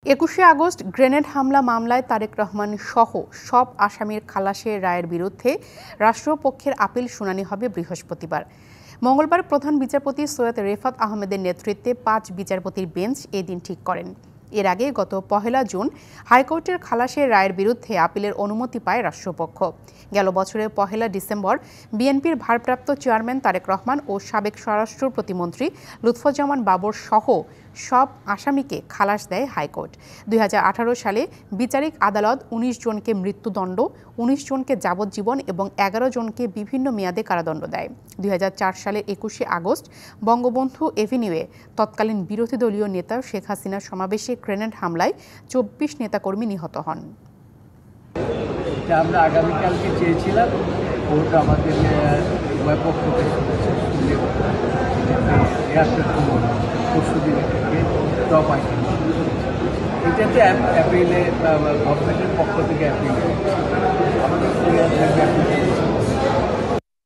২১শে August grenade হামলা মামলায় তারেক রহমান সহ সব আসামির খালাসের রায়ের বিরুদ্ধে রাষ্ট্রপক্ষের আপিল শুনানি হবে বৃহস্পতিবার। মঙ্গলবার প্রধান বিচারপতি সৈয়দ রেফাত আহমেদের নেতৃত্বে ৫ বিচারপতির বেঞ্চ এ দিন ঠিক করেন। এর আগে গত ১ জুন হাইকোর্টের খালাসের রায়ের বিরুদ্ধে আপিলের অনুমতি পায় রাষ্ট্রপক্ষ। গেল বছরের ১ ডিসেম্বর বিএনপির ভারপ্রাপ্ত চেয়ারম্যান তারেক রহমান ও সাবেক স্বরাষ্ট্র প্রতিমন্ত্রী লুৎফুজ্জামান বাবর সহ সব আসামিকে খালাস দেয় হাইকোর্ট। ২০১৮ সালে বিচারিক আদালত ১৯ জনকে মৃত্যুদণ্ড, ১৯ জনকে যাবজ্জীবন এবং ১১ জনকে বিভিন্ন মেয়াদে কারাদণ্ড দেয়। ২০০৪ সালের ২১শে আগস্ট বঙ্গবন্ধু এভিনিউয়ে তৎকালীন বিরোধী দলীয় নেতা শেখ হাসিনার সমাবেশে গ্রেনেড হামলায় ২৪ নেতাকর্মী নিহত হন। আমরা আগামীকালকে চেয়েছিলাম কোর্ট আমাদের পক্ষ থেকে পরশুদিন থেকে টপ আইন এটাতে অ্যাপিলে গভর্নমেন্টের পক্ষ থেকে অ্যাপিল